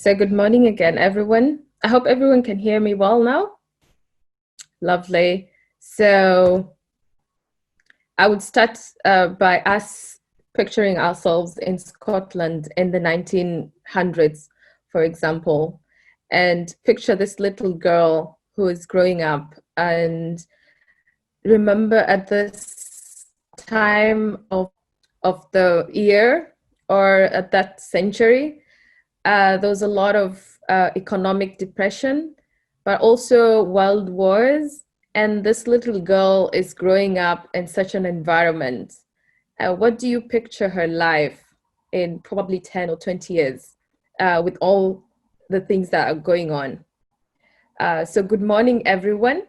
So good morning again, everyone. I hope everyone can hear me well now. Lovely. So I would start by us picturing ourselves in Scotland in the 1900s, for example, and picture this little girl who is growing up. And remember at this time of the year or at that century, there was a lot of economic depression, but also world wars. And this little girl is growing up in such an environment. What do you picture her life in probably 10 or 20 years with all the things that are going on? So good morning, everyone.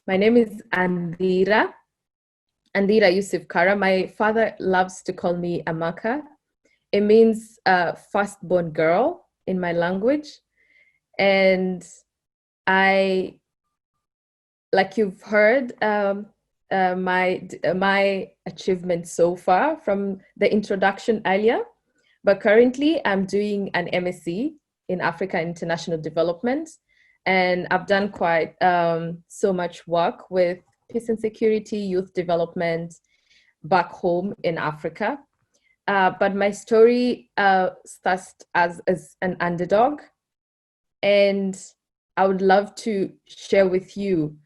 My name is Andhira Yusuf Kara. My father loves to call me Amaka. It means firstborn girl in my language. And I, like you've heard, my achievements so far from the introduction earlier, but currently I'm doing an MSc in Africa International Development. And I've done quite so much work with peace and security, youth development back home in Africa. But my story starts as an underdog. And I would love to share with you.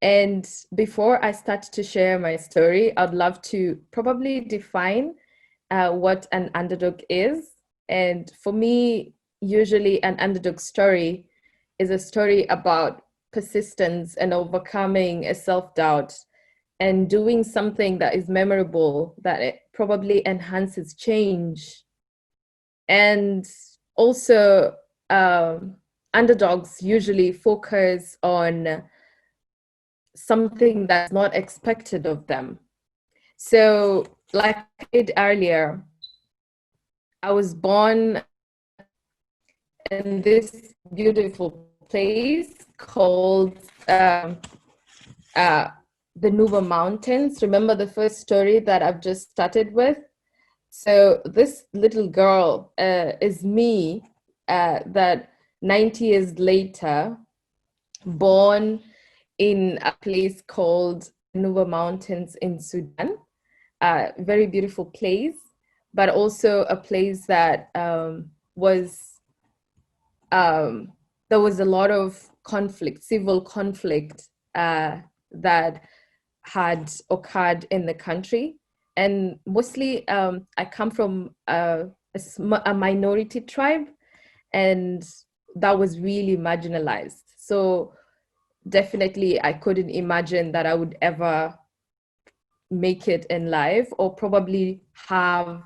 And before I start to share my story, I'd love to probably define what an underdog is. And for me, usually an underdog story is a story about persistence and overcoming a self-doubt and doing something that is memorable, that it probably enhances change. And also, underdogs usually focus on something that's not expected of them. So, like I said earlier, I was born in this beautiful place called the Nuba Mountains. Remember the first story that I've just started with? So this little girl is me that 90 years later, born in a place called Nuba Mountains in Sudan. Very beautiful place, but also a place that there was a lot of conflict, civil conflict that had occurred in the country. And mostly I come from a minority tribe, and that was really marginalized. So definitely I couldn't imagine that I would ever make it in life or probably have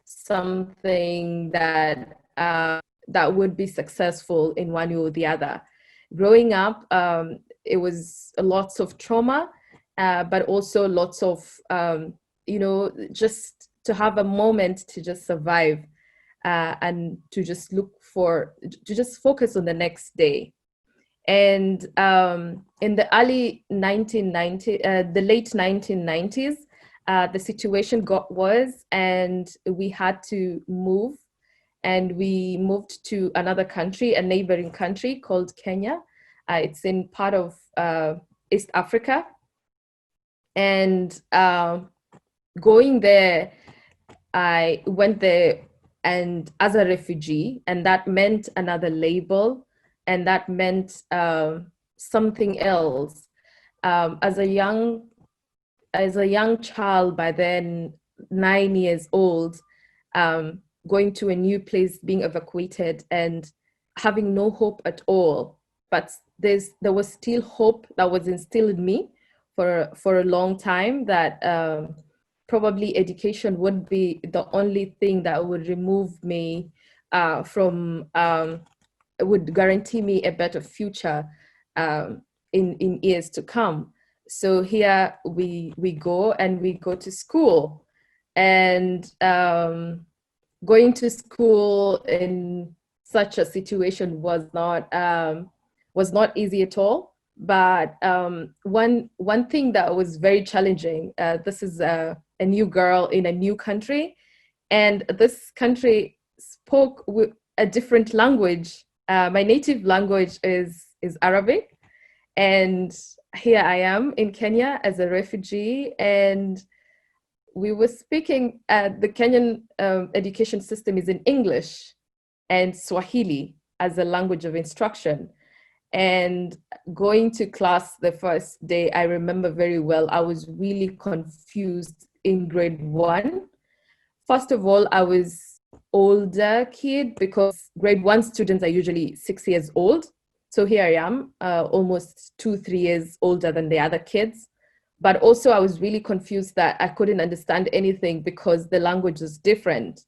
something that that would be successful in one way or the other. Growing up, it was lots of trauma, but also lots of, just to have a moment to just survive and to just to just focus on the next day. And in the early 1990s, the late 1990s, the situation got worse and we had to move. And we moved to another country, a neighboring country called Kenya. It's in part of East Africa. And going there, I went there and as a refugee, and that meant another label, and that meant something else. As a young child, by then 9 years old, going to a new place, being evacuated, and having no hope at all. But there was still hope that was instilled in me for a long time, that probably education would be the only thing that would remove me would guarantee me a better future in years to come. So here we go, and we go to school, and going to school in such a situation was not easy at all. But one thing that was very challenging, this is a new girl in a new country, and this country spoke with a different language My native language is Arabic, and here I am in Kenya as a refugee, and we were speaking. The Kenyan education system is in English and Swahili as a language of instruction. And going to class the first day, I remember very well, I was really confused in grade one. First of all, I was older kid because grade one students are usually 6 years old. So here I am, almost 2, 3 years older than the other kids. But also, I was really confused that I couldn't understand anything because the language was different.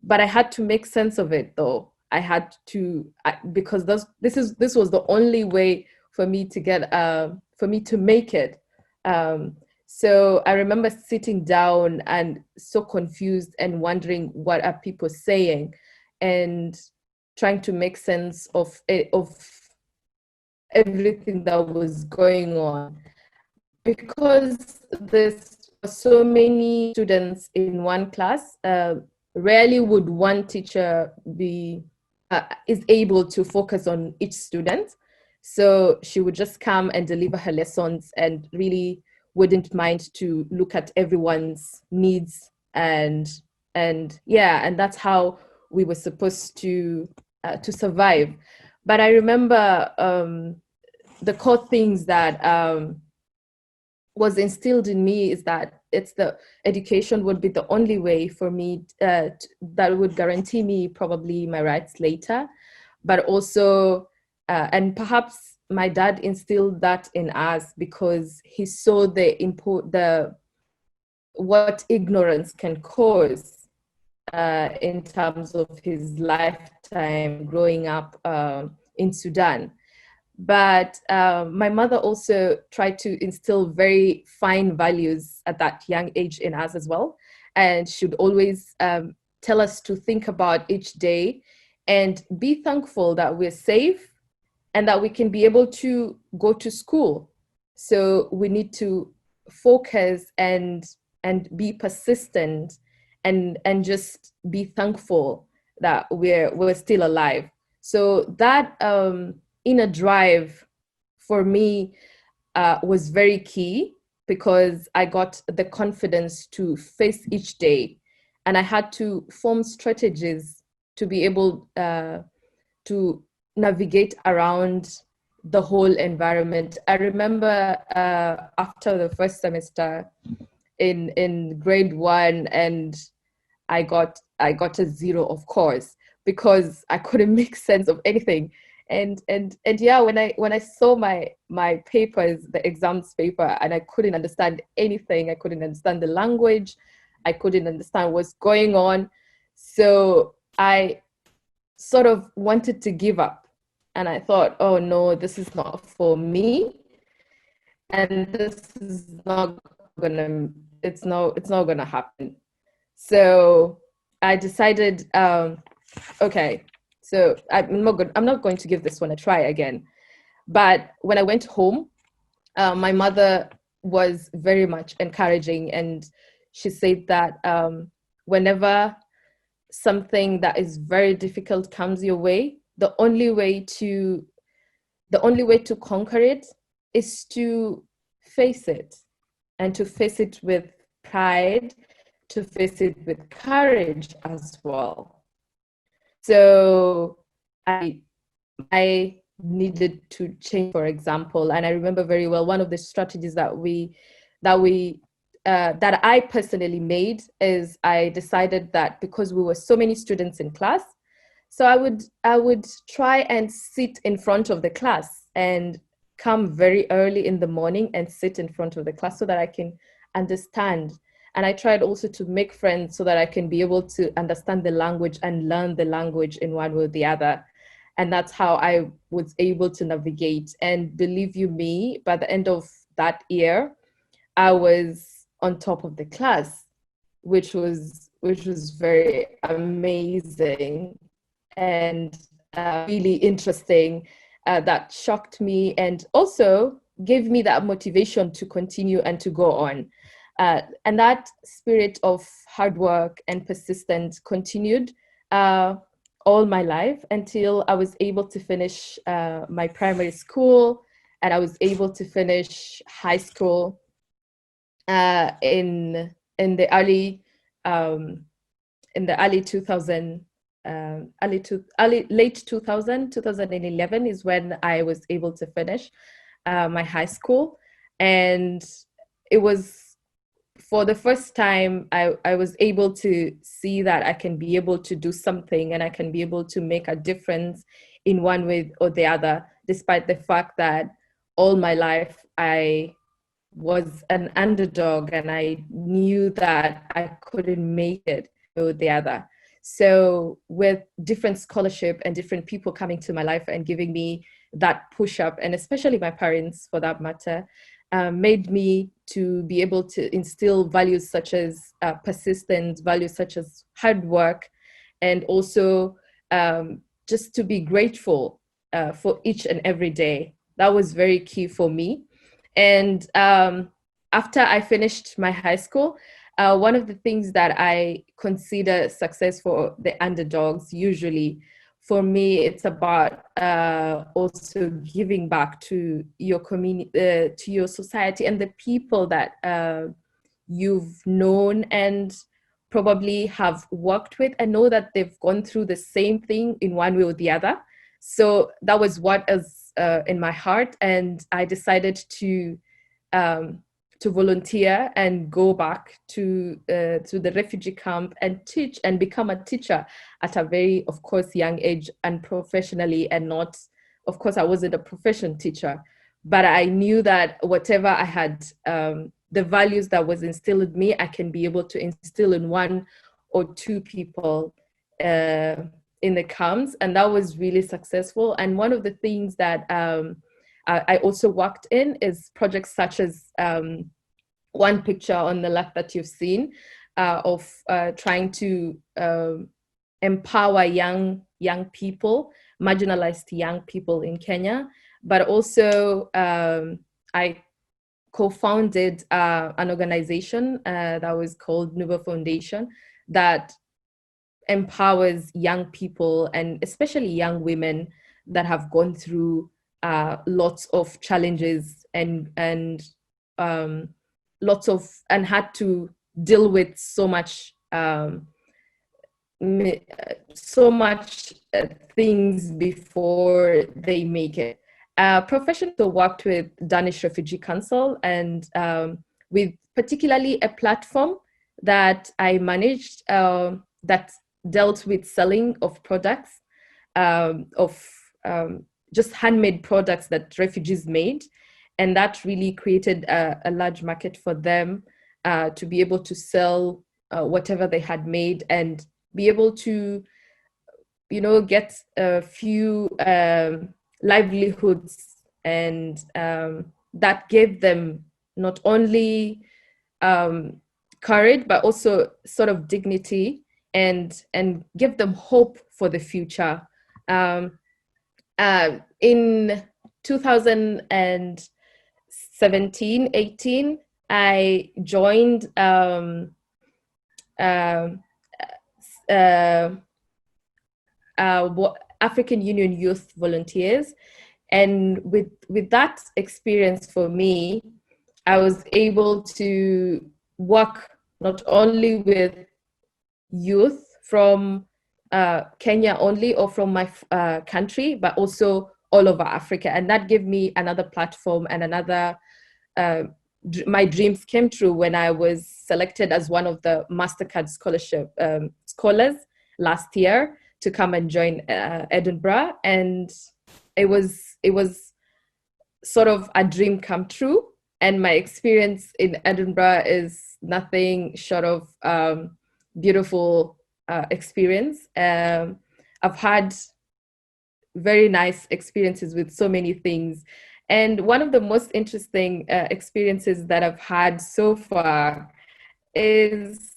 But I had to make sense of it, though. I had to because this was the only way for me to get for me to make it. Um, so I remember sitting down and so confused and wondering what are people saying, and trying to make sense of it, of everything that was going on, because there's so many students in one class. Rarely would one teacher be is able to focus on each student. So she would just come and deliver her lessons and really wouldn't mind to look at everyone's needs, and yeah, and that's how we were supposed to survive. But I remember the core things that was instilled in me is that it's the education would be the only way for me that would guarantee me probably my rights later, but also and perhaps my dad instilled that in us because he saw the what ignorance can cause in terms of his lifetime growing up in Sudan. But my mother also tried to instill very fine values at that young age in us as well. And she'd always tell us to think about each day and be thankful that we're safe and that we can be able to go to school. So we need to focus and be persistent and just be thankful that we're still alive. So that inner drive for me was very key, because I got the confidence to face each day, and I had to form strategies to be able to navigate around the whole environment. I remember after the first semester in grade one, and I got a zero, of course, because I couldn't make sense of anything. And yeah, when I saw my papers, the exams paper, and I couldn't understand anything, I couldn't understand the language, I couldn't understand what's going on. So I sort of wanted to give up. And I thought, oh no, this is not for me. And this is not gonna, it's not gonna happen. So I decided, okay, so I'm not going to give this one a try again. But when I went home, my mother was very much encouraging, and she said that whenever something that is very difficult comes your way, the only way to conquer it is to face it, and to face it with pride, to face it with courage as well. So I needed to change, for example, and I remember very well one of the strategies that I personally made is I decided that because we were so many students in class, so I would try and sit in front of the class and come very early in the morning and sit in front of the class so that I can understand. And I tried also to make friends so that I can be able to understand the language and learn the language in one way or the other. And that's how I was able to navigate. And believe you me, by the end of that year, I was on top of the class, which was very amazing and really interesting. That shocked me and also gave me that motivation to continue and to go on. And that spirit of hard work and persistence continued all my life until I was able to finish my primary school, and I was able to finish high school in the early in the early 2000 late 2011 is when I was able to finish my high school. And it was for the first time I was able to see that I can be able to do something and I can be able to make a difference in one way or the other, despite the fact that all my life I was an underdog and I knew that I couldn't make it or the other. So with different scholarship and different people coming to my life and giving me that push up, and especially my parents for that matter, made me to be able to instill values such as persistence, values such as hard work, and also just to be grateful for each and every day. That was very key for me. And after I finished my high school, one of the things that I consider success for the underdogs, usually for me, it's about also giving back to your community, to your society, and the people that you've known and probably have worked with, and know that they've gone through the same thing in one way or the other. So that was what is in my heart, and I decided to volunteer and go back to the refugee camp and teach and become a teacher at a very, of course, young age, and professionally, and not, of course, I wasn't a profession teacher, but I knew that whatever I had, the values that was instilled in me, I can be able to instill in one or two people in the camps, and that was really successful. And one of the things that I also worked in is projects such as one picture on the left that you've seen of trying to empower young people, marginalized young people in Kenya. But also I co-founded an organization that was called Nuba Foundation that empowers young people, and especially young women that have gone through lots of challenges and lots of, and had to deal with so much things before they make it. Professionally, I worked with Danish Refugee Council, and with particularly a platform that I managed that dealt with selling of products, just handmade products that refugees made. And that really created a large market for them to be able to sell whatever they had made, and be able to, get a few livelihoods, and that gave them not only courage, but also sort of dignity, and give them hope for the future. In 2017-18, I joined African Union Youth Volunteers. And with that experience for me, I was able to work not only with youth from Kenya only, or from my country, but also all over Africa. And that gave me another platform and another, my dreams came true when I was selected as one of the MasterCard scholarship scholars last year to come and join Edinburgh. And it was sort of a dream come true. And my experience in Edinburgh is nothing short of beautiful experience. I've had very nice experiences with so many things. And one of the most interesting experiences that I've had so far is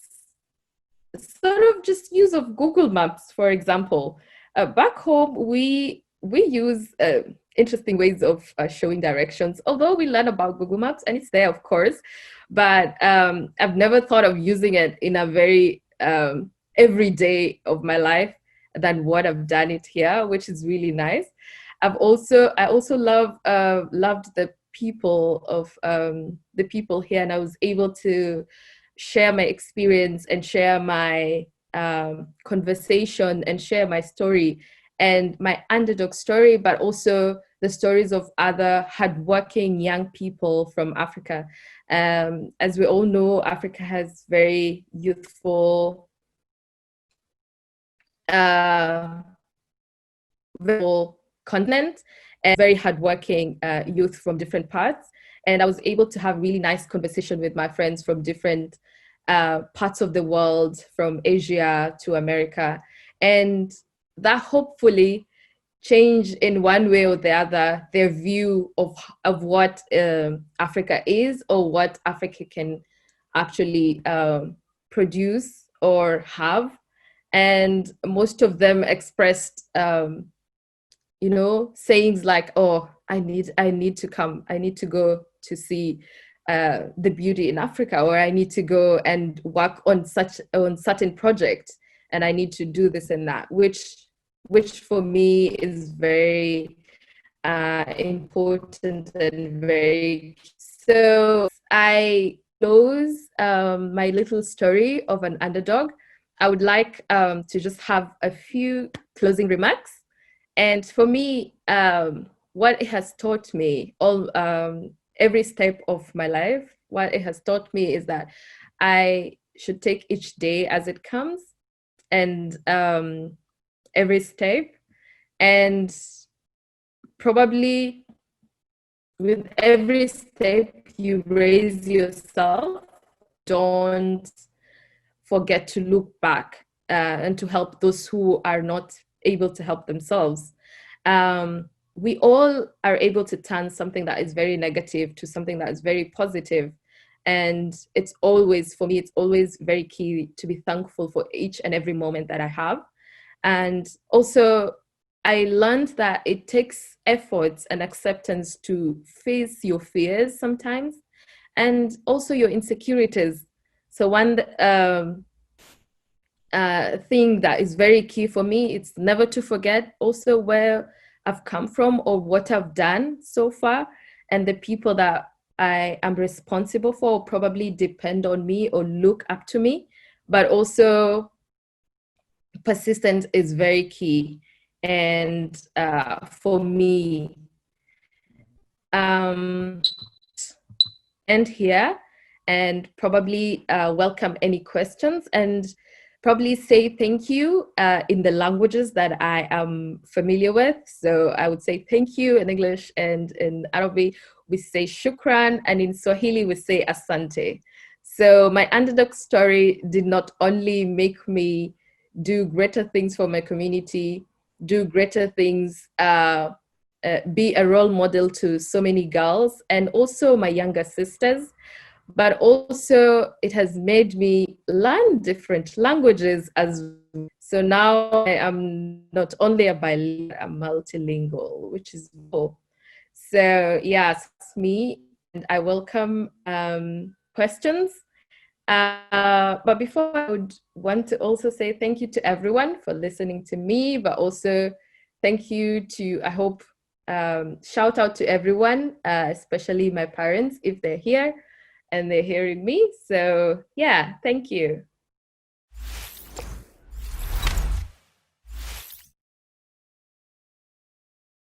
sort of just use of Google Maps, for example. Back home, we use interesting ways of showing directions, although we learn about Google Maps and it's there, of course, but I've never thought of using it in a very every day of my life. than what I've done it here, which is really nice. I also loved the people of the people here, and I was able to share my experience and share my conversation and share my story and my underdog story, but also the stories of other hardworking young people from Africa. As we all know, Africa has very youthful, very continent and very hardworking youth from different parts. And I was able to have really nice conversation with my friends from different parts of the world, from Asia to America. And that hopefully change in one way or the other their view of what Africa is, or what Africa can actually produce or have. And most of them expressed sayings like, oh, I need to come, I need to go to see the beauty in Africa, or I need to go and work on certain project, and I need to do this and that, which for me is very important and very. So I close my little story of an underdog. I would like to just have a few closing remarks. And for me, what it has taught me every step of my life, what it has taught me is that I should take each day as it comes, and every step, and probably with every step you raise yourself, don't forget to look back and to help those who are not able to help themselves. We all are able to turn something that is very negative to something that is very positive. And it's always, for me, it's always very key to be thankful for each and every moment that I have. And also, I learned that it takes efforts and acceptance to face your fears sometimes, and also your insecurities. So one thing that is very key for me, it's never to forget also where I've come from or what I've done so far, and the people that I am responsible for probably depend on me or look up to me. But also, persistence is very key. And for me, end here, and probably welcome any questions, and probably say thank you in the languages that I am familiar with. So I would say thank you in English, and in Arabic we say shukran, and in Swahili we say asante. So my underdog story did not only make me do greater things for my community, do greater things, be a role model to so many girls and also my younger sisters, but also it has made me learn different languages as well. So now I am not only a bilingual, I'm multilingual, which is cool. So yes, it's me, and I welcome questions. But before, I would want to also say thank you to everyone for listening to me, but also thank you to, I hope, shout out to everyone, especially my parents, if they're here and they're hearing me. So yeah, thank you.